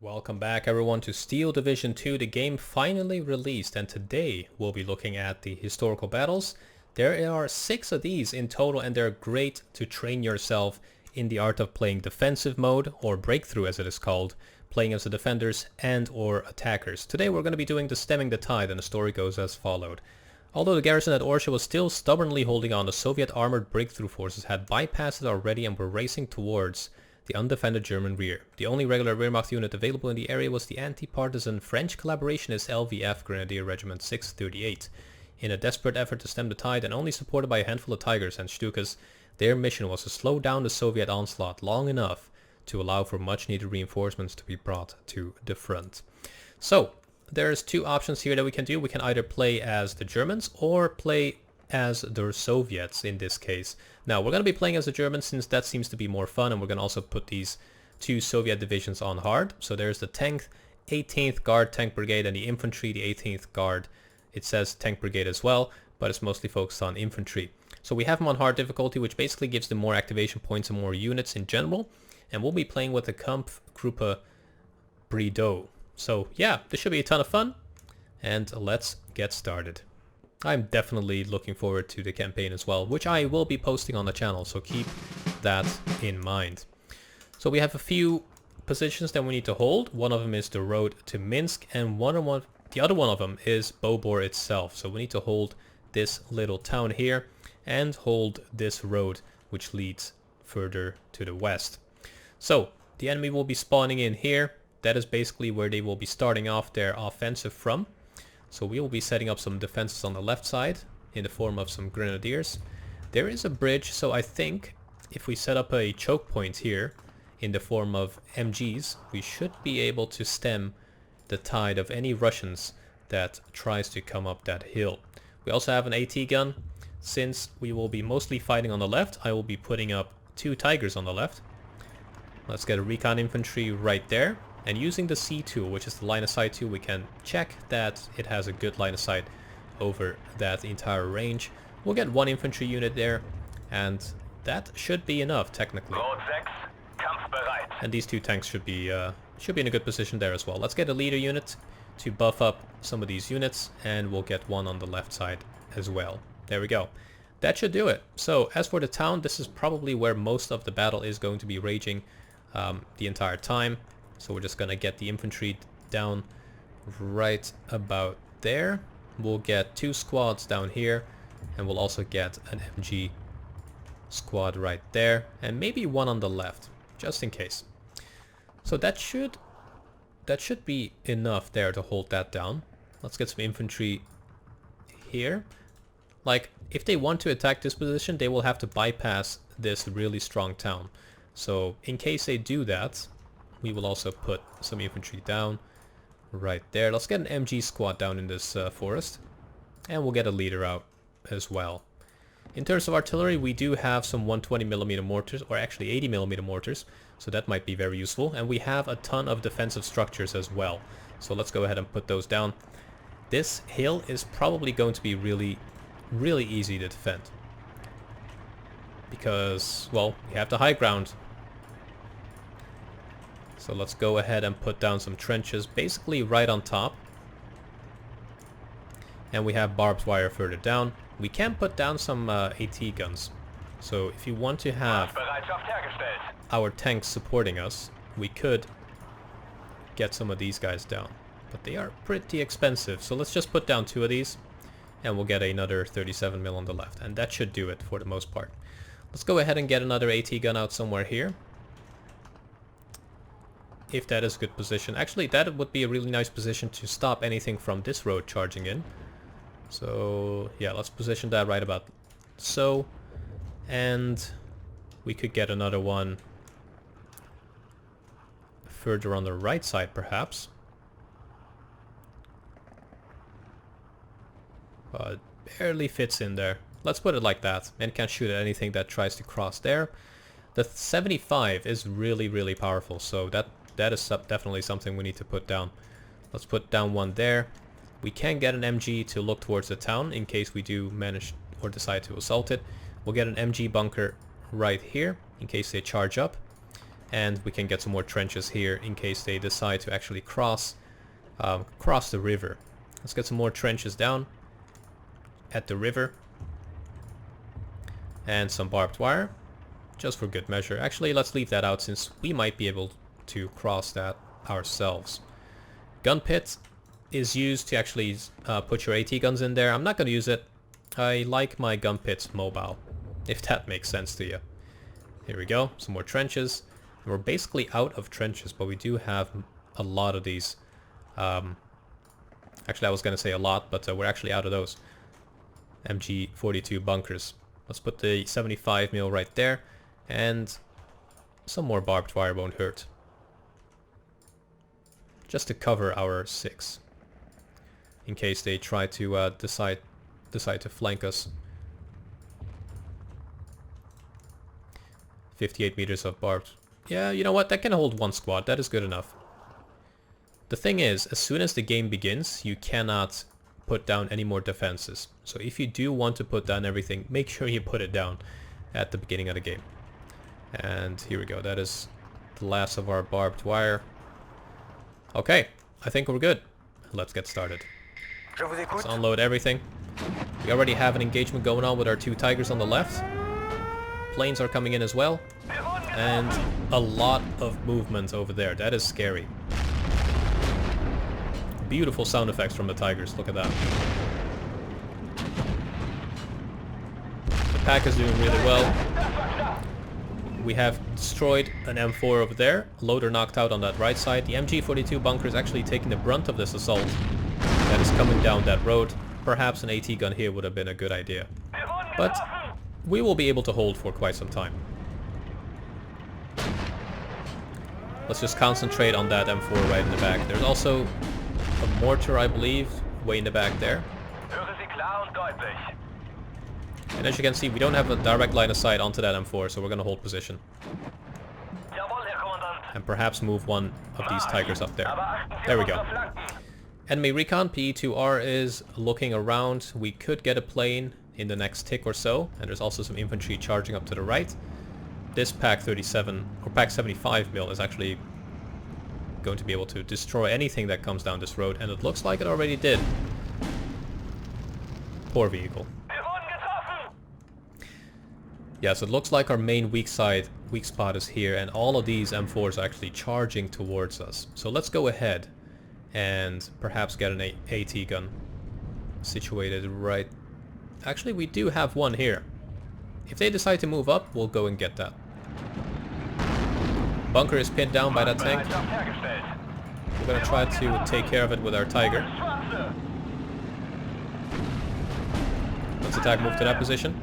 Welcome back everyone to Steel Division 2. The game finally released, and today we'll be looking at the historical battles. There are 6 of these in total, and they're great to train yourself in the art of playing defensive mode, or breakthrough as it is called, playing as the defenders and or attackers. Today we're going to be doing the Stemming the Tide, and the story goes as followed. Although the garrison at Orsha was still stubbornly holding on, the Soviet armored breakthrough forces had bypassed it already and were racing towards the undefended German rear. The only regular Wehrmacht unit available in the area was the anti-partisan French collaborationist LVF Grenadier Regiment 638. In a desperate effort to stem the tide and only supported by a handful of Tigers and Stukas, their mission was to slow down the Soviet onslaught long enough to allow for much needed reinforcements to be brought to the front. So, there's 2 options here that we can do. We can either play as the Germans or play as the Soviets in this case. Now we're going to be playing as the Germans since that seems to be more fun, and we're going to also put these 2 Soviet divisions on hard. So there's the 10th, 18th Guard Tank Brigade and the infantry, the 18th Guard. It says Tank Brigade as well, but it's mostly focused on infantry. So we have them on hard difficulty, which basically gives them more activation points and more units in general. And we'll be playing with the Kampfgruppe Brideau. So yeah, this should be a ton of fun, and let's get started. I'm definitely looking forward to the campaign as well, which I will be posting on the channel, so keep that in mind. So we have a few positions that we need to hold. One of them is the road to Minsk, and the other one of them is Bobor itself. So we need to hold this little town here and hold this road which leads further to the west. So the enemy will be spawning in here. That is basically where they will be starting off their offensive from. So we will be setting up some defenses on the left side in the form of some grenadiers. There is a bridge, so I think if we set up a choke point here in the form of MGs, we should be able to stem the tide of any Russians that tries to come up that hill. We also have an AT gun. Since we will be mostly fighting on the left, I will be putting up 2 Tigers on the left. Let's get a recon infantry right there. And using the C tool, which is the line of sight tool, we can check that it has a good line of sight over that entire range. We'll get 1 infantry unit there, and that should be enough technically. And these 2 tanks should be in a good position there as well. Let's get a leader unit to buff up some of these units, and we'll get 1 on the left side as well. There we go. That should do it. So as for the town, this is probably where most of the battle is going to be raging the entire time. So we're just going to get the infantry down right about there. We'll get 2 squads down here, and we'll also get an MG squad right there, and maybe 1 on the left, just in case. So that should be enough there to hold that down. Let's get some infantry here. Like, if they want to attack this position, they will have to bypass this really strong town. So in case they do that, we will also put some infantry down right there. Let's get an MG squad down in this forest, and we'll get a leader out as well. In terms of artillery, we do have some 120mm mortars, or actually 80mm mortars, so that might be very useful. And we have a ton of defensive structures as well, so let's go ahead and put those down. This hill is probably going to be really easy to defend, because, well, we have the high ground. So let's go ahead and put down some trenches basically right on top. And we have barbed wire further down. We can put down some AT guns. So if you want to have our tanks supporting us, we could get some of these guys down. But they are pretty expensive. So let's just put down 2 of these, and we'll get another 37mm on the left. And that should do it for the most part. Let's go ahead and get another AT gun out somewhere here, if that is a good position. Actually, that would be a really nice position to stop anything from this road charging in. So yeah, let's position that right about so. And we could get another one further on the right side perhaps. It barely fits in there. Let's put it like that, and can shoot at anything that tries to cross there. The 75 is really powerful, so that is definitely something we need to put down. Let's put down 1 there. We can get an MG to look towards the town in case we do manage or decide to assault it. We'll get an MG bunker right here in case they charge up. And we can get some more trenches here in case they decide to actually cross the river. Let's get some more trenches down at the river. And some barbed wire, just for good measure. Actually, let's leave that out since we might be able to cross that ourselves. Gun pit is used to actually put your AT guns in there. I'm not going to use it. I like my gun pits mobile, if that makes sense to you. Here we go, some more trenches. And we're basically out of trenches, but we do have a lot of these. Actually, I was going to say a lot, but we're actually out of those MG42 bunkers. Let's put the 75mm right there, and some more barbed wire won't hurt. Just to cover our 6, in case they try to decide to flank us. 58 meters of barbed. Yeah, you know what? That can hold 1 squad. That is good enough. The thing is, as soon as the game begins, you cannot put down any more defenses. So if you do want to put down everything, make sure you put it down at the beginning of the game. And here we go. That is the last of our barbed wire. Okay, I think we're good. Let's get started. Let's unload everything. We already have an engagement going on with our 2 tigers on the left. Planes are coming in as well. And a lot of movement over there. That is scary. Beautiful sound effects from the tigers. Look at that. The pack is doing really well. We have destroyed an M4 over there. Loader knocked out on that right side. The MG42 bunker is actually taking the brunt of this assault that is coming down that road. Perhaps an AT gun here would have been a good idea. But we will be able to hold for quite some time. Let's just concentrate on that M4 right in the back. There's also a mortar, I believe, way in the back there. And as you can see, we don't have a direct line of sight onto that M4, so we're going to hold position. And perhaps move one of these tigers up there. There we go. Enemy recon, PE2R is looking around. We could get a plane in the next tick or so. And there's also some infantry charging up to the right. This Pack 37, or Pack 75mm is actually going to be able to destroy anything that comes down this road. And it looks like it already did. Poor vehicle. Yeah, so it looks like our main weak spot is here, and all of these M4s are actually charging towards us. So let's go ahead and perhaps get an AT gun situated right... Actually, we do have one here. If they decide to move up, we'll go and get that. Bunker is pinned down by that tank. We're gonna try to take care of it with our Tiger. Let's attack, move to that position.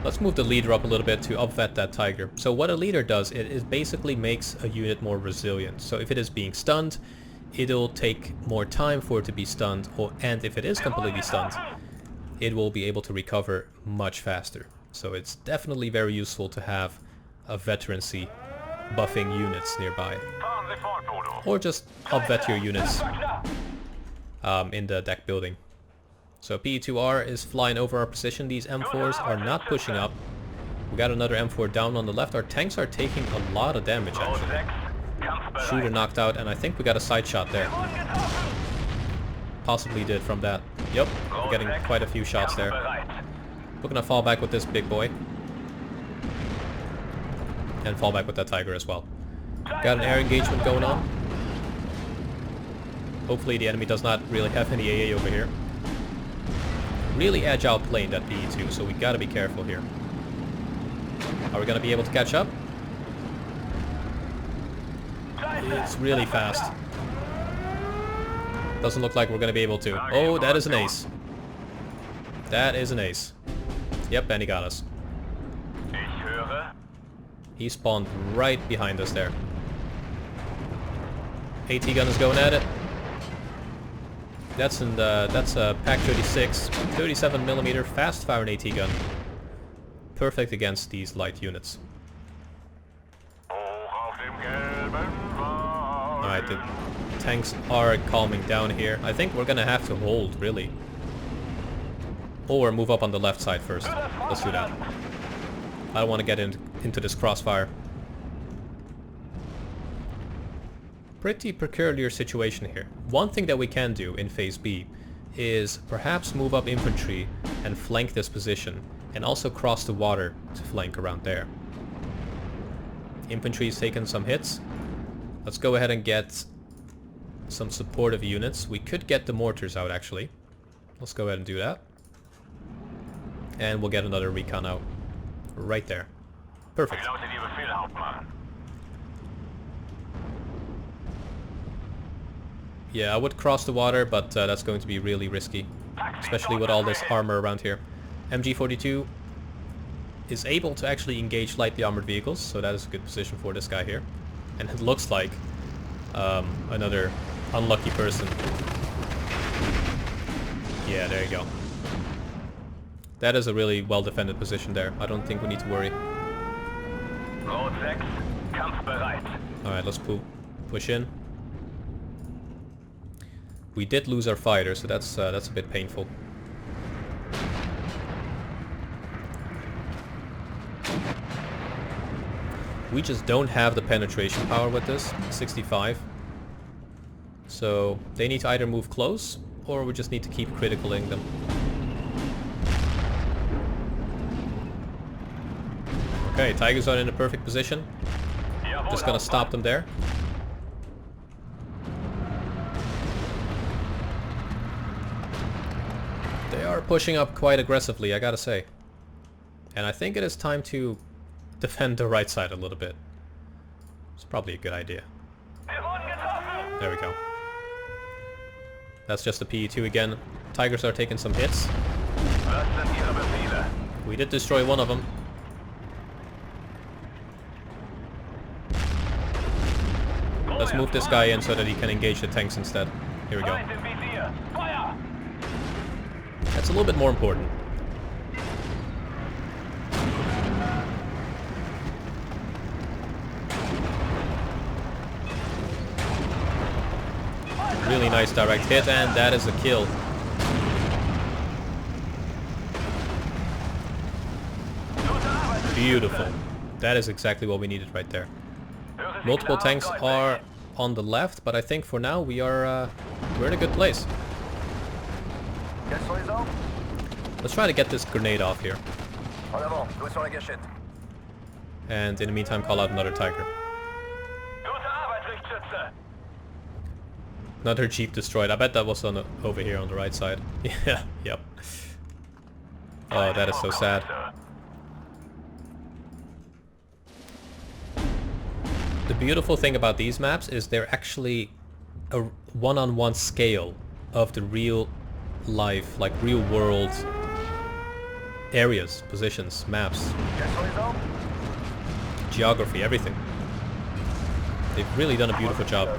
Let's move the leader up a little bit to upvet that Tiger. So what a leader does, it basically makes a unit more resilient. So if it is being stunned, it'll take more time for it to be stunned, and if it is completely stunned, it will be able to recover much faster. So it's definitely very useful to have a veterancy buffing units nearby. Or just upvet your units in the deck building. So PE2R is flying over our position. These M4s are not pushing up. We got another M4 down on the left. Our tanks are taking a lot of damage actually. Shooter knocked out, and I think we got a side shot there. Possibly did from that. Yep, we're getting quite a few shots there. We're gonna fall back with this big boy. And fall back with that Tiger as well. Got an air engagement going on. Hopefully the enemy does not really have any AA over here. Really agile plane, that PE2, so we gotta be careful here. Are we gonna be able to catch up? It's really fast. Doesn't look like we're gonna be able to. Oh, that is an ace. That is an ace. Yep, and he got us. He spawned right behind us there. AT gun is going at it. That's a Pack 36, 37mm fast firing AT gun. Perfect against these light units. Alright, the tanks are calming down here. I think we're gonna have to hold, really. Or move up on the left side first. Let's do that. I don't want to get into this crossfire. Pretty peculiar situation here. One thing that we can do in Phase B is perhaps move up infantry and flank this position, and also cross the water to flank around there. Infantry's taken some hits. Let's go ahead and get some supportive units. We could get the mortars out actually. Let's go ahead and do that. And we'll get another recon out. Right there. Perfect. Yeah, I would cross the water, but that's going to be really risky. Especially with all this armor around here. MG42 is able to actually engage lightly armored vehicles, so that is a good position for this guy here. And it looks like another unlucky person. Yeah, there you go. That is a really well defended position there. I don't think we need to worry. Alright, let's push in. We did lose our fighter, so that's a bit painful. We just don't have the penetration power with this, 65. So they need to either move close, or we just need to keep criticaling them. Okay, Tigers are in a perfect position. Just gonna stop them there. They are pushing up quite aggressively, I gotta say. And I think it is time to defend the right side a little bit. It's probably a good idea. There we go. That's just a PE2 again. Tigers are taking some hits. We did destroy one of them. Let's move this guy in so that he can engage the tanks instead. Here we go. That's a little bit more important. Really nice direct hit, and that is a kill. Beautiful. That is exactly what we needed right there. Multiple tanks are on the left, but I think for now we're in a good place. Let's try to get this grenade off here. And in the meantime call out another Tiger. Another Jeep destroyed. I bet that was on over here on the right side. Yeah, yep. Oh, that is so sad. The beautiful thing about these maps is they're actually a one-on-one scale of the real life, like real world areas, positions, maps, geography, everything. They've really done a beautiful job.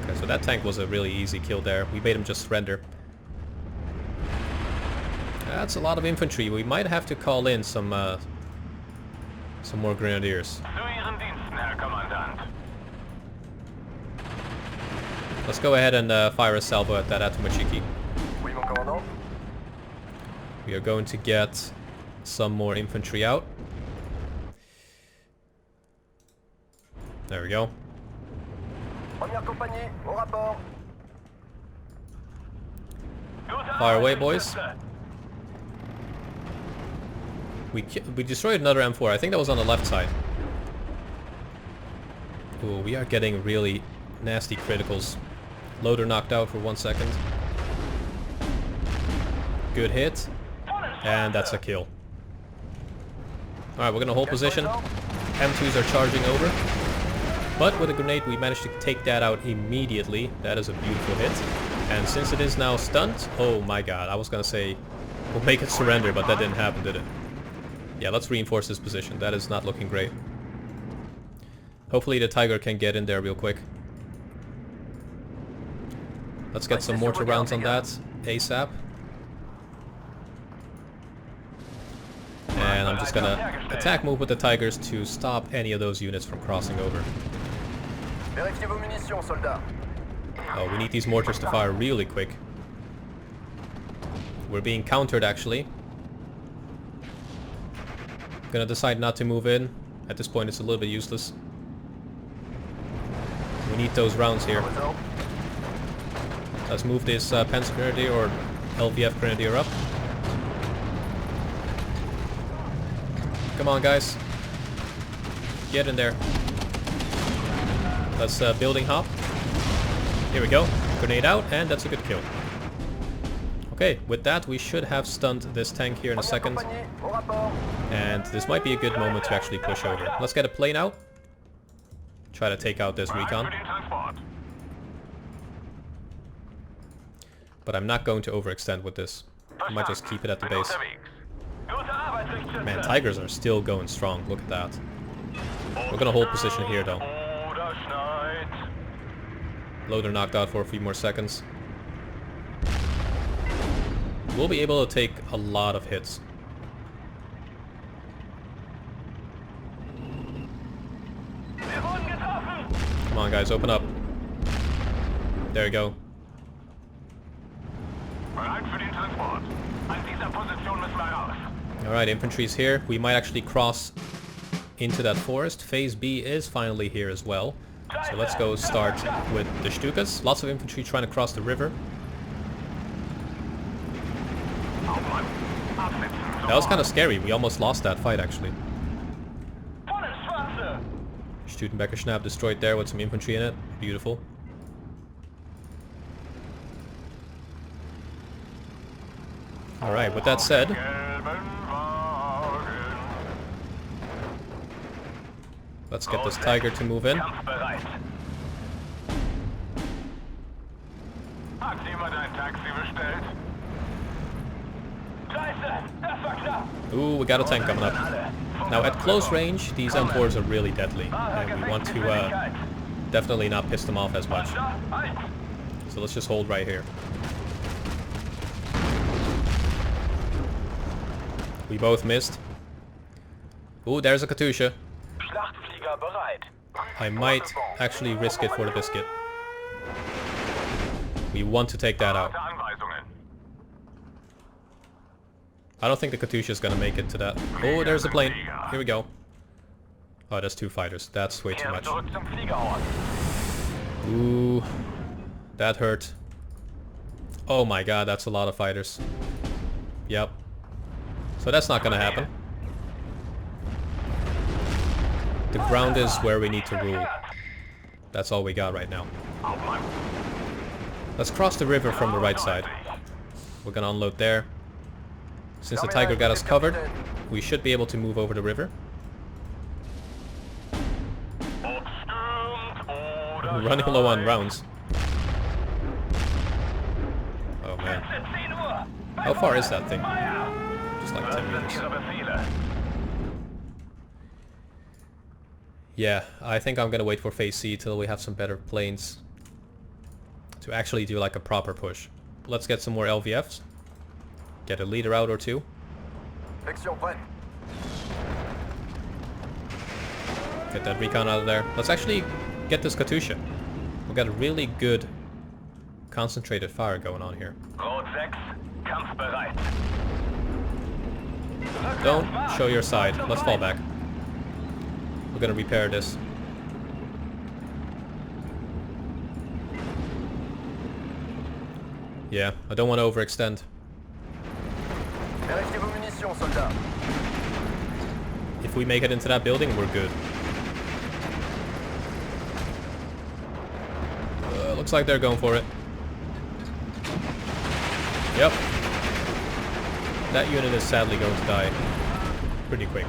Okay, so that tank was a really easy kill there. We made him just surrender. That's a lot of infantry. We might have to call in some more grenadiers. Let's go ahead and fire a salvo at that Atomachiki. We are going to get some more infantry out. There we go. Fire away, boys. We destroyed another M4. I think that was on the left side. Ooh, we are getting really nasty criticals. Loader knocked out for 1 second. Good hit. And that's a kill. Alright, we're gonna hold position. M2s are charging over. But with a grenade we managed to take that out immediately. That is a beautiful hit. And since it is now stunned, oh my god, I was gonna say we'll make it surrender, but that didn't happen, did it? Yeah, let's reinforce this position. That is not looking great. Hopefully the Tiger can get in there real quick. Let's get some mortar rounds on that ASAP. And I'm just gonna attack move with the Tigers to stop any of those units from crossing over. Oh, we need these mortars to fire really quick. We're being countered actually. Gonna decide not to move in. At this point it's a little bit useless. We need those rounds here. Let's move this Panzer Grenadier or LVF Grenadier up. Come on guys. Get in there. Let's building hop. Here we go. Grenade out, and that's a good kill. Okay, with that we should have stunned this tank here in a second. And this might be a good moment to actually push over. Let's get a plane out. Try to take out this recon. But I'm not going to overextend with this. I might just keep it at the base. Man, Tigers are still going strong. Look at that. We're gonna hold position here though. Loader knocked out for a few more seconds. We'll be able to take a lot of hits. Come on guys, open up. There you go. Alright, infantry's here. We might actually cross into that forest. Phase B is finally here as well. So let's go start with the Stukas. Lots of infantry trying to cross the river. That was kind of scary. We almost lost that fight actually. Studenbecker Schnapp destroyed there with some infantry in it. Beautiful. Alright, with that said, let's get this Tiger to move in. Ooh, we got a tank coming up. Now at close range, these M4s are really deadly, and we want to definitely not piss them off as much. So let's just hold right here. We both missed. Ooh, there's a Katusha. I might actually risk it for the biscuit. We want to take that out. I don't think the Katusha is gonna make it to that. Oh, there's a plane. Here we go. Oh, that's two fighters. That's way too much. Ooh, that hurt. Oh my god, that's a lot of fighters. Yep. So that's not gonna happen. The ground is where we need to rule. That's all we got right now. Let's cross the river from the right side. We're gonna unload there. Since the Tiger got us covered, we should be able to move over the river. We're running low on rounds. Oh man. How far is that thing? Just like 10 meters. Yeah, I think I'm gonna wait for phase C till we have some better planes to actually do like a proper push. Let's get some more LVFs. Get a leader out or two. Get that recon out of there. Let's actually get this Katusha. We've got a really good concentrated fire going on here. Don't show your side. Let's fall back. We're gonna repair this. Yeah, I don't want to overextend. If we make it into that building, we're good. Looks like they're going for it. Yep. That unit is sadly going to die pretty quick.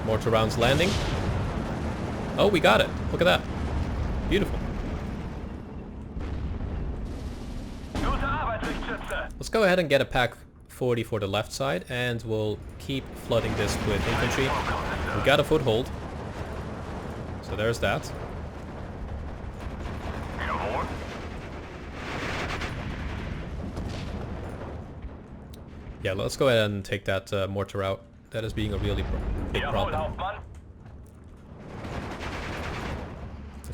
Mortar rounds landing. Oh, we got it. Look at that. Beautiful. Let's go ahead and get a pack 40 for the left side, and we'll keep flooding this with infantry. We got a foothold. So there's that. Yeah, let's go ahead and take that mortar out. That is being a really big problem.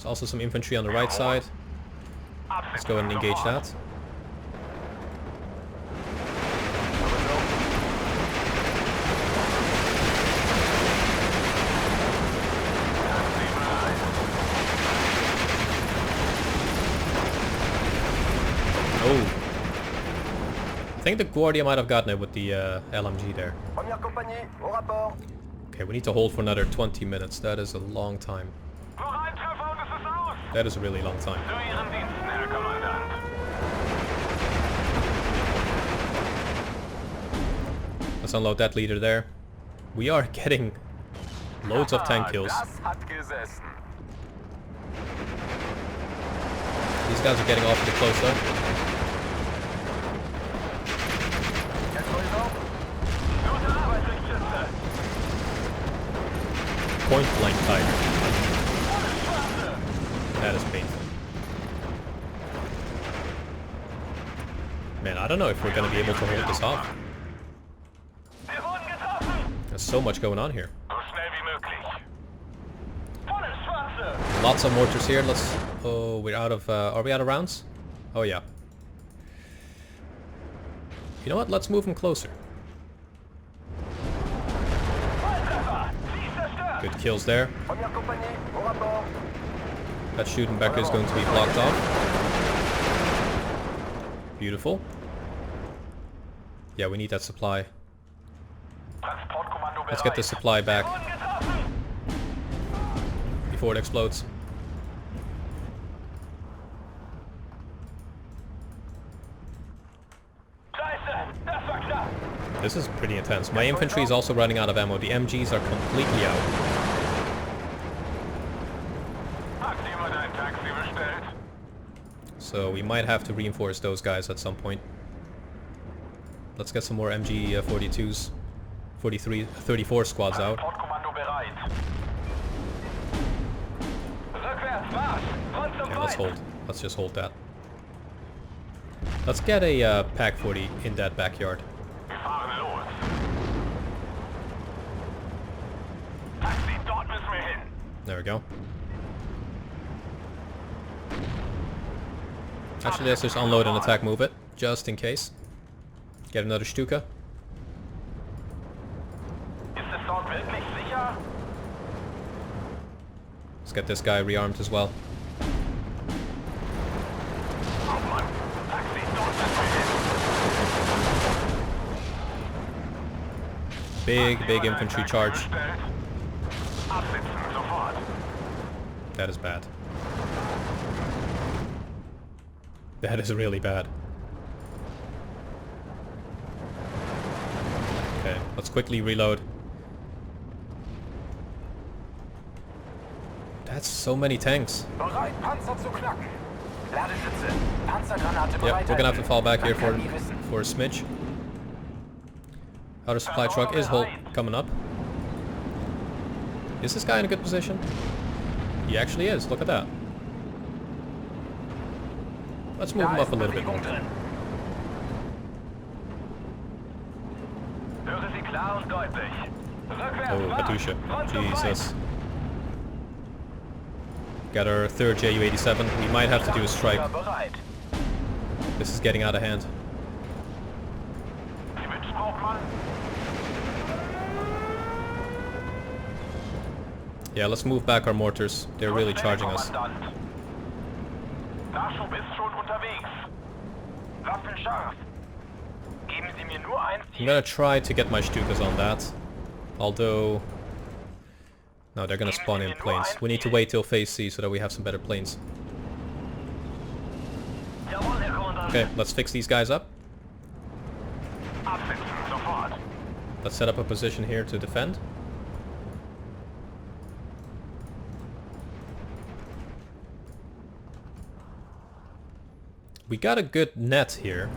There's also some infantry on the right side. Let's go ahead and engage that. Oh. I think the Guardia might have gotten it with the LMG there. Okay, we need to hold for another 20 minutes. That is a long time. That is a really long time. Let's unload that leader there. We are getting loads of tank kills. These guys are getting awfully close though. Point blank tiger. That is painful. Man, I don't know if we're gonna be able to hold this off. There's so much going on here. Lots of mortars here. Let's. Oh, we're out of. Are we out of rounds? Oh yeah. You know what? Let's move them closer. Good kills there. That shooting back is going to be blocked off. Beautiful. Yeah, we need that supply. Let's get the supply back before it explodes. This is pretty intense. My infantry is also running out of ammo. The MGs are completely out. So we might have to reinforce those guys at some point. Let's get some more MG 42s, 34 squads out. Yeah, let's hold. Let's just hold that. Let's get a Pack 40 in that backyard. There we go. Actually, let's just unload and attack move it, just in case. Get another Stuka. Let's get this guy rearmed as well. Big infantry charge. That is bad. That is really bad. Okay, let's quickly reload. That's so many tanks. Yep, we're gonna have to fall back here for a smidge. Outer supply truck is coming up. Is this guy in a good position? He actually is, look at that. Let's move him up a little bit more. Oh, Katusha. Jesus. Got our third Ju-87. We might have to do a strike. This is getting out of hand. Yeah, let's move back our mortars. They're really charging us. I'm gonna try to get my Stukas on that. Although... no, they're gonna spawn in planes. We need to wait till phase C so that we have some better planes. Okay, let's fix these guys up. Let's set up a position here to defend. We got a good net here,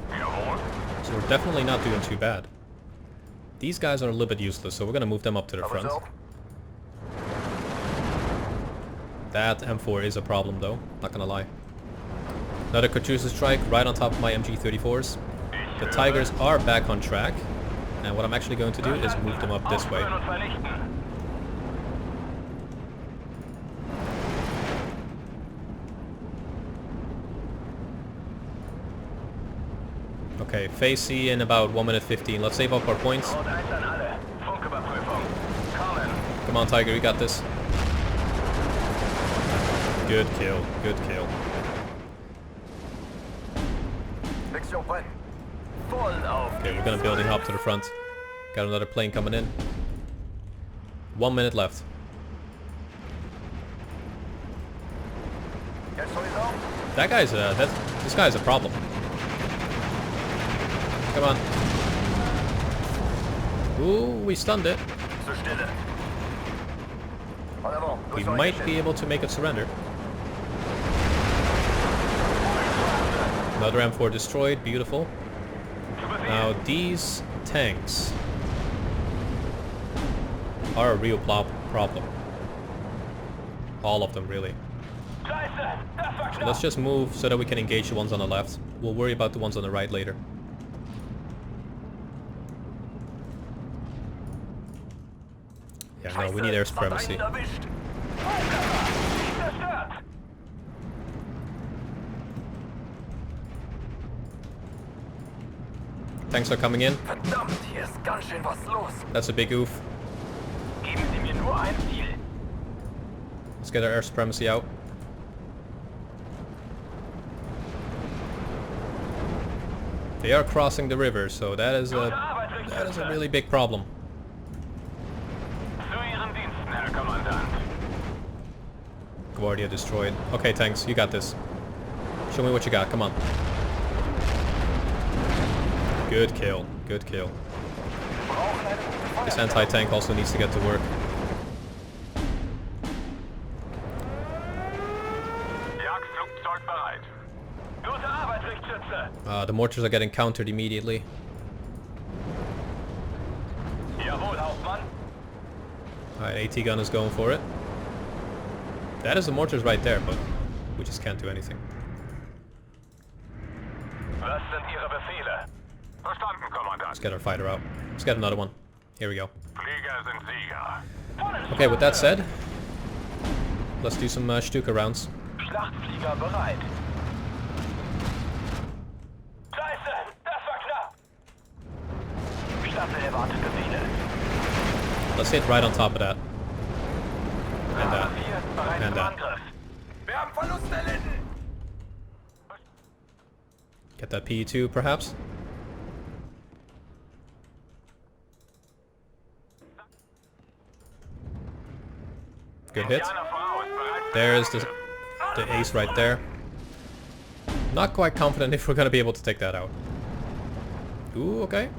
so we're definitely not doing too bad. These guys are a little bit useless, so we're gonna move them up to the front. That M4 is a problem though, not gonna lie. Another Katusha strike right on top of my MG34s. The Tigers are back on track, and what I'm actually going to do is move them up this way. Okay, phase C in about 1 minute 15. Let's save up our points. Come on, Tiger, you got this. Good kill, good kill. Okay, we're gonna building up to the front. Got another plane coming in. 1 minute left. That guy's this guy's a problem. Come on. Ooh, we stunned it. We might be able to make it surrender. Another M4 destroyed, beautiful. Now these tanks are a real problem. All of them, really. So let's just move so that we can engage the ones on the left. We'll worry about the ones on the right later. Yeah, no, we need air supremacy. Tanks are coming in. That's a big oof. Let's get our air supremacy out. They are crossing the river, so that is a really big problem. Guardia destroyed. Okay, tanks, you got this. Show me what you got. Come on. Good kill. Good kill. This anti-tank also needs to get to work. The mortars are getting countered immediately. Alright, AT gun is going for it. That is the mortars right there, but we just can't do anything. Let's get our fighter out. Let's get another one. Here we go. Okay, with that said, let's do some Stuka rounds. Let's hit right on top of that. And that. And that. Get that PE2 perhaps? Good hit. There's the ace right there. Not quite confident if we're gonna be able to take that out. Ooh, okay.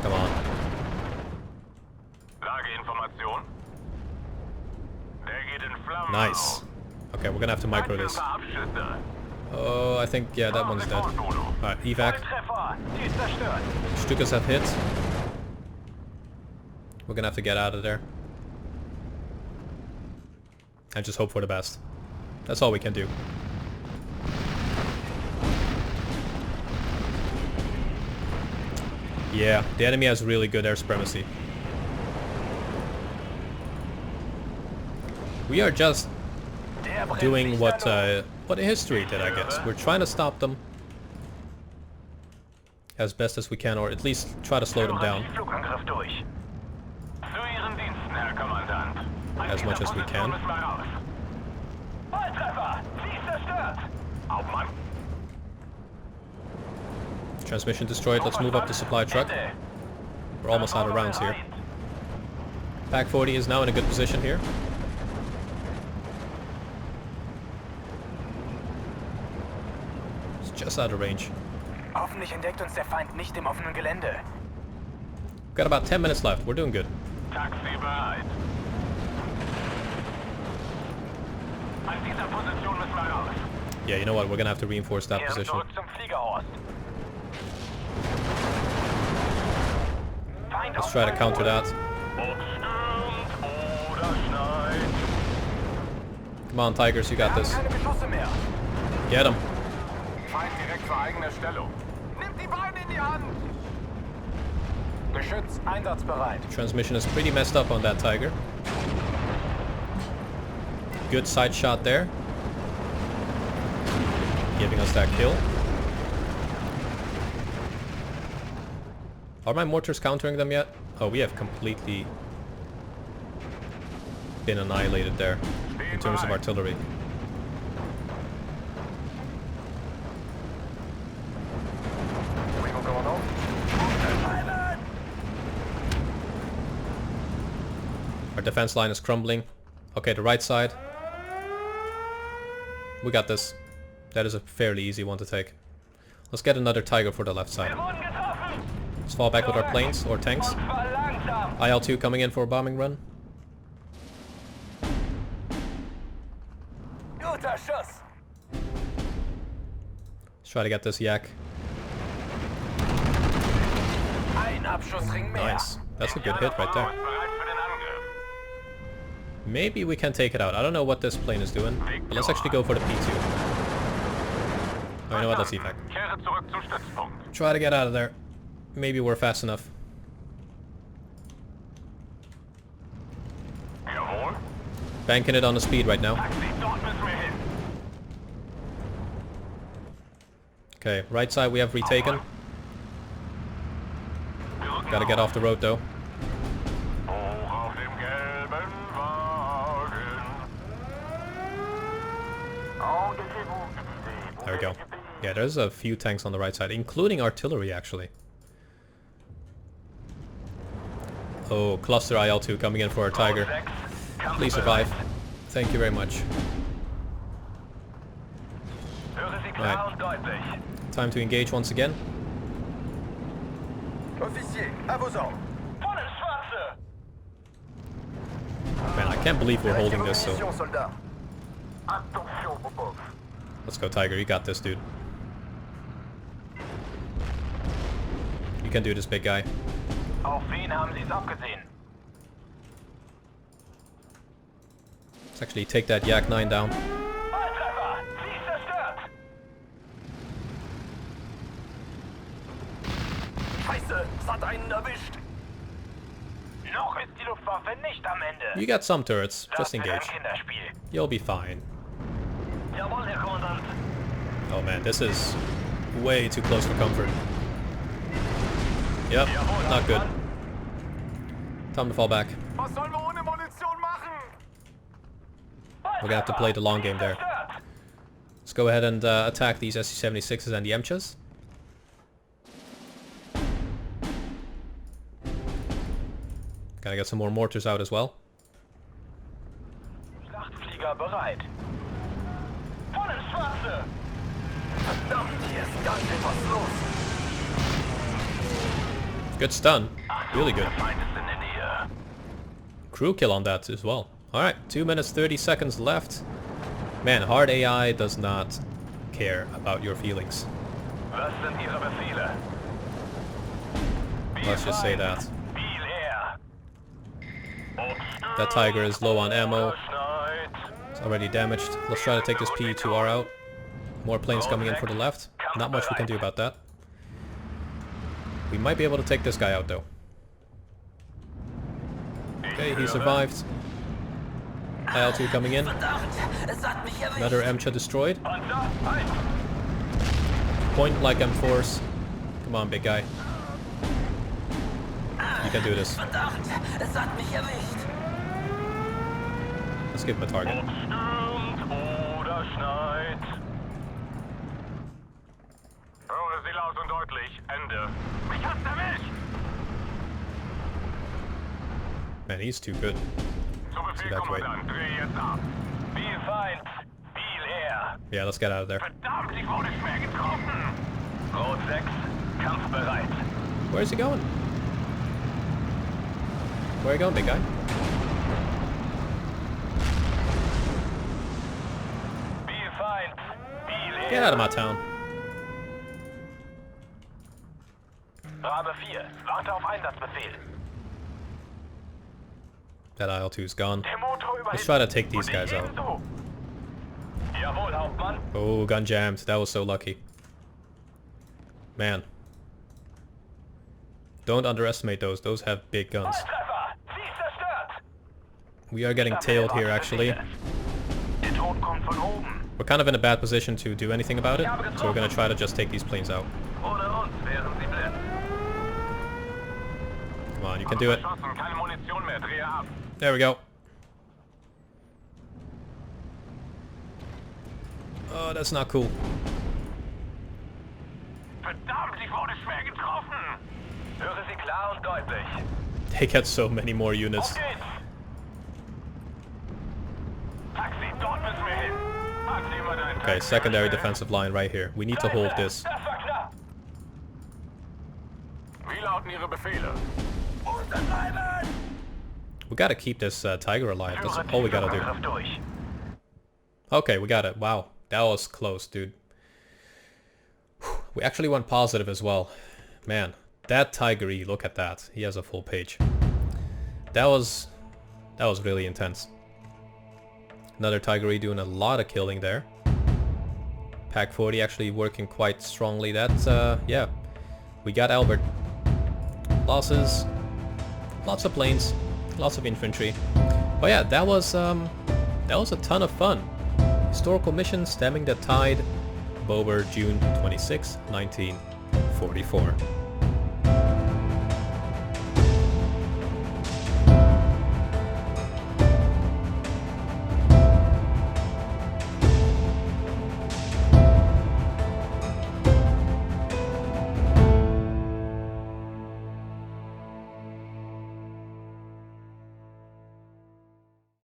Come on. Nice. Okay, we're gonna have to micro this. Oh, I think, yeah, that one's dead. Alright, evac. Stukas have hit. We're gonna have to get out of there. And just hope for the best. That's all we can do. Yeah, the enemy has really good air supremacy. We are just doing what history did, I guess. We're trying to stop them as best as we can, or at least try to slow them down as much as we can. Transmission destroyed. Let's move up the supply truck. We're almost out of rounds here. Pack 40 is now in a good position here. It's just out of range. Got about 10 minutes left. We're doing good. Yeah, you know what? We're gonna have to reinforce that position. Let's try to counter that. Come on, Tigers, you got this. Get him. Transmission is pretty messed up on that Tiger. Good side shot there. giving us that kill. Are my mortars countering them yet? Oh, we have completely been annihilated there in terms of artillery. Our defense line is crumbling. Okay, the right side. We got this. That is a fairly easy one to take. Let's get another Tiger for the left side. Let's fall back with our planes or tanks. IL-2 coming in for a bombing run. Let's try to get this yak. Nice. That's a good hit right there. Maybe we can take it out. I don't know what this plane is doing, but let's actually go for the P2. Oh, you know what? Let's see if I can try to get out of there. Maybe we're fast enough. Banking it on the speed right now. Okay, right side we have retaken. Gotta get off the road though. There we go. Yeah, there's a few tanks on the right side, including artillery actually. Oh, cluster IL-2 coming in for our Tiger. Please survive. Thank you very much. Right. Time to engage once again. Man, I can't believe we're holding this, so... Let's go, Tiger. You got this, dude. You can do this, big guy. Let's actually take that Yak 9 down. You got some turrets. Just engage. You'll be fine. Oh man, this is way too close for comfort. Yep, not good. Time to fall back. We're gonna have to play the long game there. Let's go ahead and attack these SC-76s and the Emchas. Gotta get some more mortars out as well. Good stun. Really good. Crew kill on that as well. Alright, 2 minutes 30 seconds left. Man, hard AI does not care about your feelings. Let's just say that. That Tiger is low on ammo. It's already damaged. Let's try to take this P2R out. More planes coming in for the left. Not much we can do about that. We might be able to take this guy out though. Okay, he survived. IL-2 coming in. Another Emcha destroyed. Point like M4s. Come on, big guy. You can do this. Let's give him a target. Man, he's too good. Let's evacuate. Yeah, let's get out of there. Where's he going? Where are you going, big guy? Get out of my town. That IL-2's gone. Let's try to take these guys out. Oh, gun jammed. That was so lucky. Man. Don't underestimate those. Those have big guns. We are getting tailed here, actually. We're kind of in a bad position to do anything about it, so we're gonna try to just take these planes out. Come on, you can do it. There we go. Oh, that's not cool. They get so many more units. Okay, secondary defensive line right here. We need to hold this. We gotta keep this tiger alive. That's all we gotta do. Okay, we got it. Wow, that was close, dude. We actually went positive as well. Man, that Tiger E, look at that. He has a full page. That was really intense. Another Tiger E doing a lot of killing there. Pack 40 actually working quite strongly. That's, yeah. We got Albert. Losses. Lots of planes. Lots of infantry. But yeah, that was a ton of fun. Historical mission Stemming the Tide. Bober, June 26, 1944.